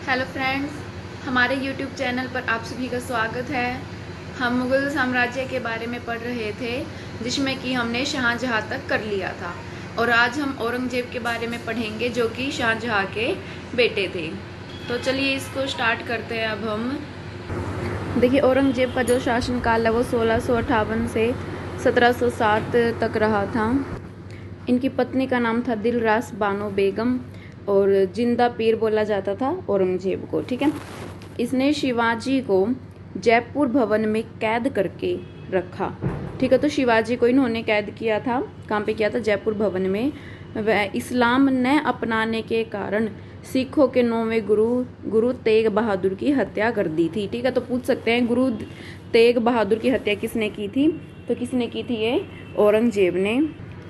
Hello friends, हमारे YouTube channel पर आप सभी का स्वागत है। हम मुग़ल साम्राज्य के बारे में पढ़ रहे थे, जिसमें कि हमने शाहजहाँ तक कर लिया था। और आज हम औरंगजेब के बारे में पढ़ेंगे, जो कि शाहजहाँ के बेटे थे। तो चलिए इसको स्टार्ट करते हैं। अब हम देखिए, औरंगजेब का जो शासनकाल है वो 1658 से 1707 तक रहा था। इनकी पत्नी का नाम था दिलरास बानो बेगम और जिंदा पीर बोला जाता था औरंगजेब को। ठीक है, इसने शिवाजी को जयपुर भवन में कैद करके रखा। ठीक है, तो शिवाजी को इन्होंने कैद किया था। कहाँ पे किया था? जयपुर भवन में। वह इस्लाम न अपनाने के कारण सिखों के 9वें गुरु तेग बहादुर की हत्या कर दी थी। ठीक है, तो पूछ सकते हैं गुरु तेग बहादुर की हत्या किसने की थी? तो किसने की थी? ये औरंगजेब ने।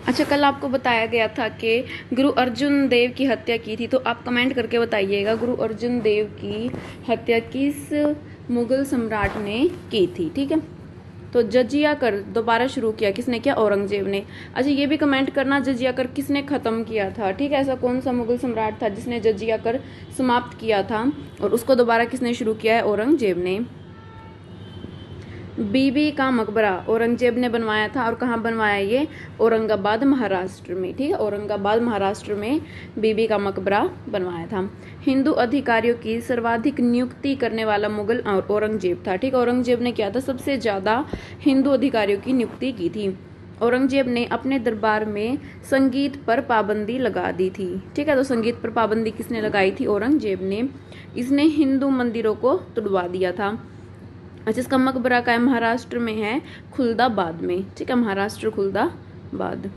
अच्छा, कल आपको बताया गया था कि गुरु अर्जुन देव की हत्या की थी, तो आप कमेंट करके बताइएगा गुरु अर्जुन देव की हत्या किस मुगल सम्राट ने की थी। ठीक है, तो जजिया कर दोबारा शुरू किया किसने किया? औरंगजेब ने। अच्छा, ये भी कमेंट करना जजिया कर किसने खत्म किया था। ठीक है, ऐसा कौन सा मुगल सम्राट था जिसने जजिया कर समाप्त किया था और उसको दोबारा किसने शुरू किया है? औरंगजेब ने। बीबी का मकबरा औरंगजेब ने बनवाया था, और कहाँ बनवाया? ये औरंगाबाद महाराष्ट्र में। ठीक है, औरंगाबाद महाराष्ट्र में बीबी का मकबरा बनवाया था। हिंदू अधिकारियों की सर्वाधिक नियुक्ति करने वाला मुगल औरंगजेब था। ठीक, औरंगजेब ने क्या था? सबसे ज्यादा हिंदू अधिकारियों की नियुक्ति की थी। औरंगजेब ने अपने दरबार में संगीत पर पाबंदी लगा दी थी। ठीक है, तो संगीत पर पाबंदी किसने लगाई थी? औरंगजेब ने। इसने हिंदू मंदिरों को तुड़वा दिया था। अच्छा, इसका मकबरा का है महाराष्ट्र में है, खुलदाबाद में। ठीक है, महाराष्ट्र खुलदाबाद।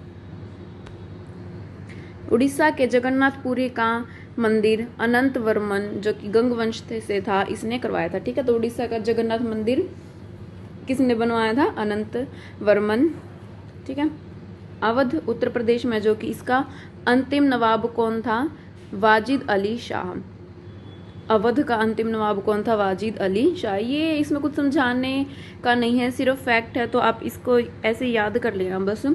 उड़ीसा के जगन्नाथपुरी का मंदिर अनंत वर्मन, जो कि गंग वंश से था, इसने करवाया था। ठीक है, तो उड़ीसा का जगन्नाथ मंदिर किसने बनवाया था? अनंत वर्मन। ठीक है, अवध उत्तर प्रदेश में, जो कि इसका अंतिम नवाब कौन था? वाजिद अली शाह। अवध का अंतिम नवाब कौन था? वाजिद अली शाह। ये इसमें कुछ समझाने का नहीं है, सिर्फ फैक्ट है, तो आप इसको ऐसे याद कर लेना बस।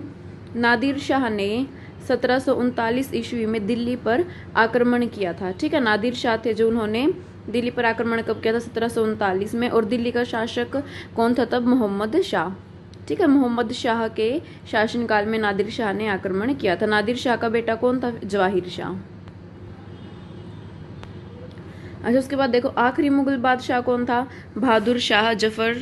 नादिर शाह ने 1739 ईस्वी में दिल्ली पर आक्रमण किया था। ठीक है, नादिर शाह थे जो उन्होंने दिल्ली पर आक्रमण कब किया था? 1739 में। और दिल्ली का शासक कौन था तब? मोहम्मद शाह। ठीक है, मोहम्मद शाह के शासनकाल में नादिर शाह ने आक्रमण किया था। नादिर शाह का बेटा कौन था? जवाहिर शाह। अच्छा, उसके बाद देखो, आखिरी मुगल बादशाह कौन था? बहादुर शाह जफर।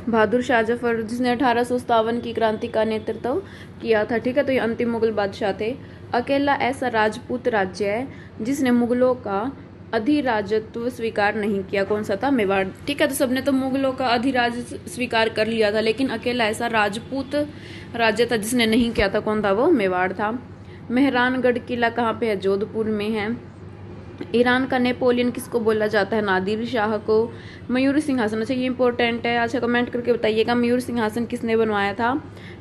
बहादुर शाह जफर, जिसने 1857 की क्रांति का नेतृत्व किया था। ठीक है, तो ये अंतिम मुगल बादशाह थे। अकेला ऐसा राजपूत राज्य है जिसने मुगलों का अधिराजत्व स्वीकार नहीं किया। कौन सा था? मेवाड़। ठीक है, तो सबने तो मुगलों का अधिराज स्वीकार कर लिया था, लेकिन अकेला ऐसा राजपूत राज्य था जिसने नहीं किया था। कौन था वो? मेवाड़ था। मेहरानगढ़ किला कहाँ पे है? जोधपुर में है। ईरान का नेपोलियन किसको बोला जाता है? नादिर शाह को। मयूर सिंहासन, अच्छा ये इंपॉर्टेंट है। अच्छा, कमेंट करके बताइएगा मयूर सिंहासन किसने बनवाया था?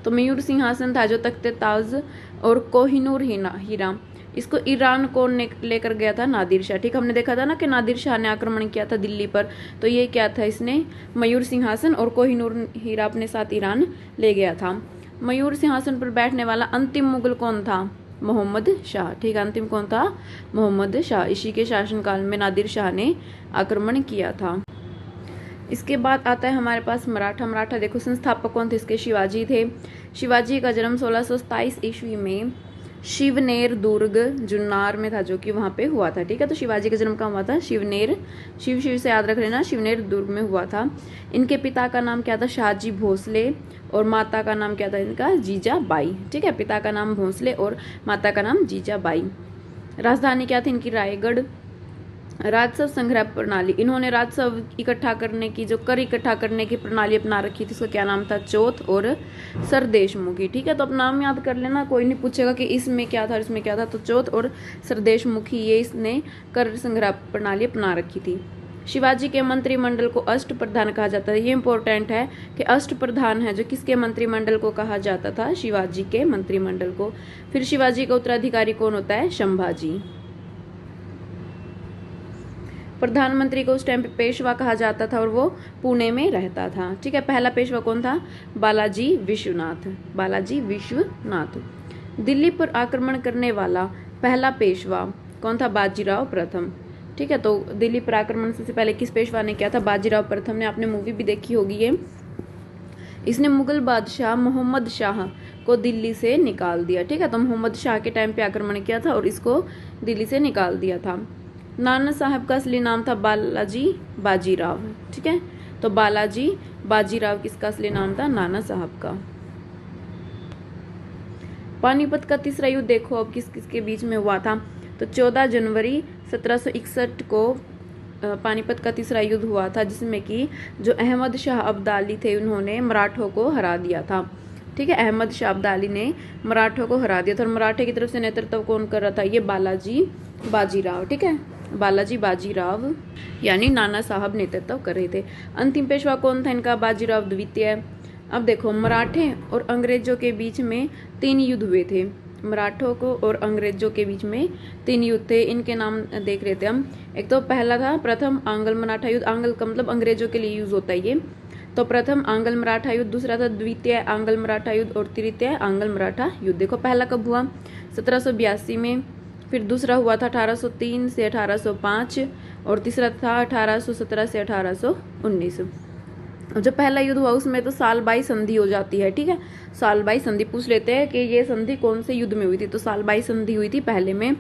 तो मयूर सिंहासन था जो तख्ते ताज और कोहिनूर हीरा, इसको ईरान को लेकर गया था नादिर शाह। ठीक, हमने देखा था ना कि नादिर शाह ने आक्रमण किया था दिल्ली पर, तो ये क्या था? इसने मयूर सिंहासन और कोहिनूर हीरा अपने साथ ईरान ले गया था। मयूर सिंहासन पर बैठने वाला अंतिम मुगल कौन था? मोहम्मद शाह। ठीक, अंतिम कौन था? मोहम्मद शाह। इसी के शासनकाल में नादिर शाह ने आक्रमण किया था। इसके बाद आता है हमारे पास मराठा। मराठा देखो, संस्थापक कौन थे इसके? शिवाजी थे। शिवाजी का जन्म 1627 ईस्वी में शिवनेर दुर्ग जुन्नार में था, जो कि वहां पे हुआ था। ठीक है, तो शिवाजी का जन्म कहाँ हुआ था? शिवनेर, शिव से याद रख लेना, शिवनेर दुर्ग में हुआ था। इनके पिता का नाम क्या था? शाहजी भोसले, और माता का नाम क्या था इनका? जीजाबाई। ठीक है, पिता का नाम भोसले और माता का नाम जीजाबाई। राजधानी क्या थी इनकी? रायगढ़। राजस्व संग्रह प्रणाली, इन्होंने राजस्व इकट्ठा करने की, जो कर इकट्ठा करने की प्रणाली अपना रखी थी, उसका क्या नाम था? चौथ और सरदेशमुखी। ठीक है, तो अब नाम याद कर लेना, कोई नहीं पूछेगा कि इसमें क्या था इसमें क्या था। तो चौथ और सरदेशमुखी, ये इसने कर संग्रह प्रणाली अपना रखी थी। शिवाजी के मंत्रिमंडल को अष्ट प्रधान कहा जाता है। ये इंपॉर्टेंट है कि अष्ट प्रधान है जो किसके मंत्रिमंडल को कहा जाता था? शिवाजी के मंत्रिमंडल को। फिर शिवाजी का उत्तराधिकारी कौन होता है? संभाजी। प्रधानमंत्री को उस टाइम पे पेशवा कहा जाता था और वो पुणे में रहता था। ठीक है, पहला पेशवा कौन था? बालाजी विश्वनाथ। बालाजी विश्वनाथ। दिल्ली पर आक्रमण करने वाला पहला पेशवा कौन था? बाजीराव प्रथम। ठीक है। तो दिल्ली पर आक्रमण सबसे पहले किस पेशवा ने किया था? बाजीराव प्रथम ने। आपने मूवी भी देखी होगी ये। इसने मुगल बादशाह मोहम्मद शाह को दिल्ली से निकाल दिया, ठीक है। तो मोहम्मद शाह के टाइम पे आक्रमण किया था और इसको दिल्ली से निकाल दिया था। नाना साहब का असली नाम था बालाजी बाजीराव, ठीक है। तो बालाजी बाजीराव किसका असली नाम था? नाना साहब का। पानीपत का तीसरा युद्ध देखो अब किस किस के बीच में हुआ था। तो 14 जनवरी 1761 को पानीपत का तीसरा युद्ध हुआ था, जिसमें कि जो अहमद शाह अब्दाली थे उन्होंने मराठों को हरा दिया था, ठीक है। अहमद शाह अब्दाली ने मराठों को हरा दिया था और मराठे की तरफ से नेतृत्व कौन कर रहा था? ये बालाजी बाजीराव, ठीक है। बालाजी बाजीराव यानी नाना साहब नेतृत्व कर रहे थे। अंतिम पेशवा कौन था इनका? बाजीराव द्वितीय। अब देखो, मराठे और अंग्रेजों के बीच में 3 युद्ध हुए थे। मराठों को और अंग्रेजों के बीच में 3 युद्ध थे। इनके नाम देख रहे थे हम। एक तो पहला था प्रथम आंग्ल मराठा युद्ध। आंग्ल का मतलब अंग्रेजों के लिए यूज होता है ये। तो प्रथम आंग्ल मराठा युद्ध, दूसरा था द्वितीय आंग्ल मराठा युद्ध और तृतीय आंग्ल मराठा युद्ध। देखो पहला कब हुआ? 1782 में। फिर दूसरा हुआ था 1803 से 1805 और तीसरा था 1817 से 1819। जो पहला युद्ध हुआ उसमें तो सालबाई संधि हो जाती है, ठीक है। सालबाई संधि पूछ लेते हैं कि ये संधि कौन से युद्ध में हुई थी। तो सालबाई संधि हुई थी पहले में,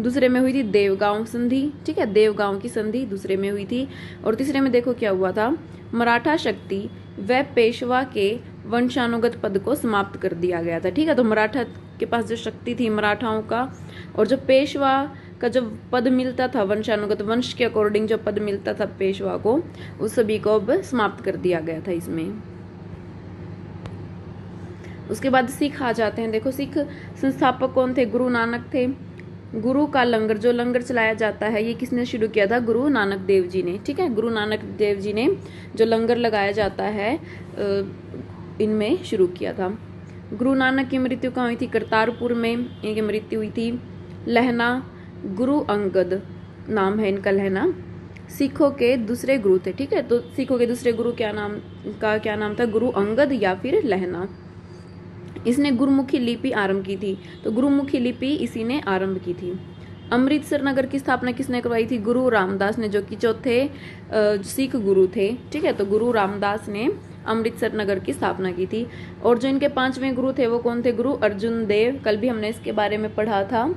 दूसरे में हुई थी देवगांव संधि, ठीक है। देवगांव की संधि दूसरे में हुई थी और तीसरे में देखो क्या हुआ था? मराठा शक्ति व पेशवा के वंशानुगत पद को समाप्त कर दिया गया था, ठीक है। तो मराठा के पास जो शक्ति थी मराठाओं का और जो पेशवा का जो पद मिलता था वंशानुगत, वंश के अकॉर्डिंग जो पद मिलता था पेशवा को, उस सभी को अब समाप्त कर दिया गया था इसमें। उसके बाद सिख आ जाते हैं। देखो सिख संस्थापक कौन थे? गुरु नानक थे। गुरु का लंगर, जो लंगर चलाया जाता है, ये किसने शुरू किया था? गुरु नानक देव जी ने, ठीक है। गुरु नानक देव जी ने जो लंगर लगाया जाता है इनमें शुरू किया था। गुरु नानक की मृत्यु कहाँ हुई थी? करतारपुर में इनकी मृत्यु हुई थी। लहना गुरु अंगद नाम है इनका, लहना सिखों के दूसरे गुरु थे, ठीक है। तो सिखों के दूसरे गुरु क्या नाम था? गुरु अंगद या फिर लहना। इसने गुरुमुखी लिपि आरंभ की थी। तो गुरुमुखी लिपि इसी ने आरंभ की थी। अमृतसर नगर की स्थापना किसने करवाई थी? गुरु रामदास ने, जो कि चौथे सिख गुरु थे, ठीक है। तो गुरु रामदास ने अमृतसर नगर की स्थापना की थी। और जो इनके 5वें गुरु थे वो कौन थे? गुरु अर्जुन देव। कल भी हमने इसके बारे में पढ़ा था।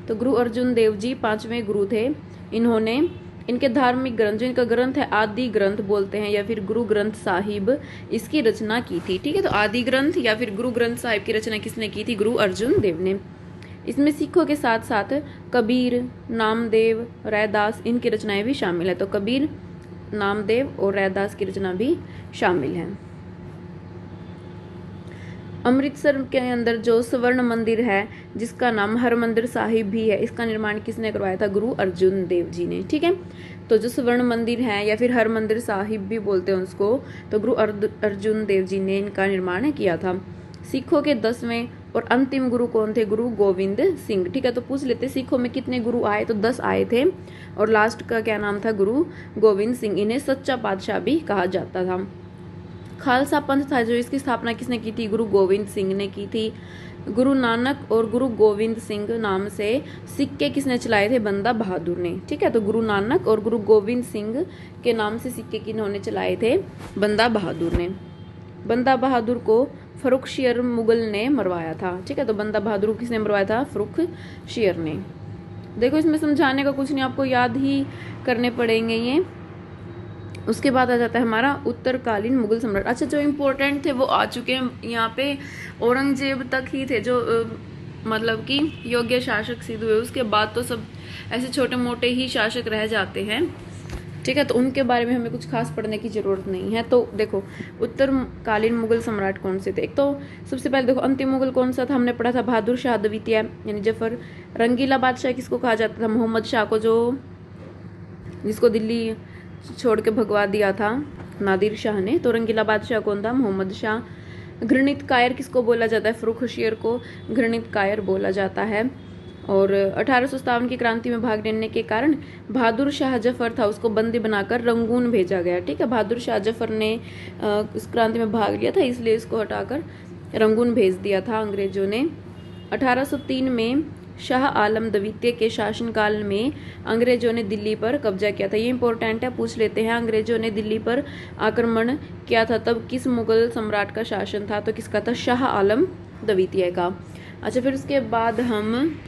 तो गुरु अर्जुन देव जी 5वें गुरु थे। इन्होंने इनके धार्मिक ग्रंथ, जो इनका ग्रंथ है आदि ग्रंथ बोलते हैं या फिर गुरु ग्रंथ साहिब, इसकी रचना की थी, ठीक है। तो आदि ग्रंथ या फिर गुरु ग्रंथ साहिब की रचना किसने की थी? गुरु अर्जुन देव ने। इसमें सिखों के साथ साथ कबीर, नामदेव, रैदास इनकी रचनाएं भी शामिल है। तो कबीर, नामदेव और रैदास की रचना भी शामिल है। अमृतसर के अंदर जो स्वर्ण मंदिर है, जिसका नाम हरमंदिर साहिब भी है, इसका निर्माण किसने करवाया था? गुरु अर्जुन देव जी ने, ठीक है। तो जो स्वर्ण मंदिर है या फिर हरमंदिर साहिब भी बोलते हैं उसको, तो गुरु अर्जुन देव जी ने इनका निर्माण किया था। सिखों के 10वें और अंतिम गुरु कौन थे? गुरु गोविंद सिंह, ठीक है। तो पूछ लेते सिखों में कितने गुरु आए? तो 10 आए थे और लास्ट का क्या नाम था? गुरु गोविंद सिंह। इन्हें सच्चा बादशाह भी कहा जाता था। खालसा पंथ था जो इसकी स्थापना किसने की थी? गुरु गोविंद सिंह ने की थी। गुरु नानक और गुरु गोविंद सिंह नाम से सिक्के किसने चलाए थे? बंदा बहादुर ने, ठीक है। तो गुरु नानक और गुरु गोविंद सिंह के नाम से सिक्के किन्होंने चलाए थे? बंदा बहादुर ने। बंदा बहादुर को फर्रुखशियर मुगल ने मरवाया था, ठीक है। तो बंदा बहादुर को किसने मरवाया था? फर्रुखशियर ने। देखो इसमें समझाने का कुछ नहीं, आपको याद ही करने पड़ेंगे ये। उसके बाद आ जाता है हमारा उत्तरकालीन मुगल सम्राट। अच्छा, जो इम्पोर्टेंट थे वो आ चुके हैं यहाँ पे। औरंगजेब तक ही थे जो मतलब कि योग्य शासक सिद्ध हुए। उसके बाद तो सब ऐसे छोटे मोटे ही शासक रह जाते हैं, ठीक है। तो उनके बारे में हमें कुछ खास पढ़ने की जरूरत नहीं है। तो देखो उत्तरकालीन मुगल सम्राट कौन से थे? एक तो सबसे पहले देखो अंतिम मुगल कौन सा था? हमने पढ़ा था बहादुर शाह द्वितीय यानी जफर। रंगीला बादशाह किसको कहा जाता था? मोहम्मद शाह को, जो जिसको दिल्ली छोड़ के भगवा दिया था नादिर शाह ने। तो रंगीला बादशाह कौन था? मोहम्मद शाह। घृणित कायर किसको बोला जाता है? फर्रुखशियर को घृणित कायर बोला जाता है। और 1857 की क्रांति में भाग लेने के कारण बहादुर शाह जफर था, उसको बंदी बनाकर रंगून भेजा गया, ठीक है। बहादुर शाह जफर ने इस क्रांति में भाग लिया था, इसलिए इसको हटाकर रंगून भेज दिया था अंग्रेजों ने। 1803 में शाह आलम द्वितीय के शासनकाल में अंग्रेजों ने दिल्ली पर कब्जा किया था। ये इंपॉर्टेंट है, पूछ लेते हैं। अंग्रेजों ने दिल्ली पर आक्रमण किया था, तब किस मुगल सम्राट का शासन था? तो किसका था? शाह आलम द्वितीय का। अच्छा, फिर उसके बाद हम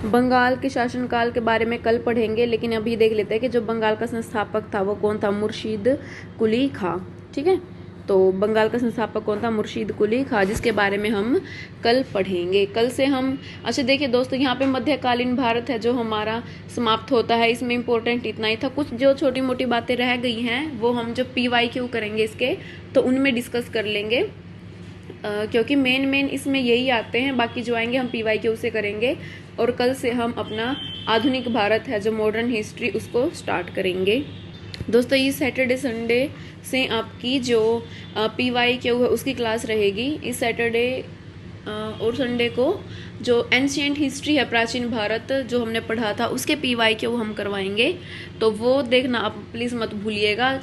बंगाल के शासनकाल के बारे में कल पढ़ेंगे, लेकिन अभी देख लेते हैं कि जो बंगाल का संस्थापक था वो कौन था? मुर्शीद कुली खां। ठीक है, तो बंगाल का संस्थापक कौन था? मुर्शीद कुली खां, जिसके बारे में हम कल पढ़ेंगे। कल से हम अच्छा देखिए दोस्तों, यहाँ पे मध्यकालीन भारत है जो हमारा समाप्त होता है। इसमें इंपॉर्टेंट इतना ही था। कुछ जो छोटी मोटी बातें रह गई हैं वो हम जब PYQ करेंगे इसके, तो उनमें डिस्कस कर लेंगे, क्योंकि मेन इसमें यही आते हैं। बाकी जो आएंगे हम PYQ से करेंगे। और कल से हम अपना आधुनिक भारत है जो मॉडर्न हिस्ट्री, उसको स्टार्ट करेंगे। दोस्तों, इस सैटरडे संडे से आपकी जो PYQ है उसकी क्लास रहेगी। इस सैटरडे और संडे को जो एंशिएंट हिस्ट्री है, प्राचीन भारत जो हमने पढ़ा था, उसके PYQ हम करवाएंगे। तो वो देखना आप प्लीज़ मत भूलिएगा।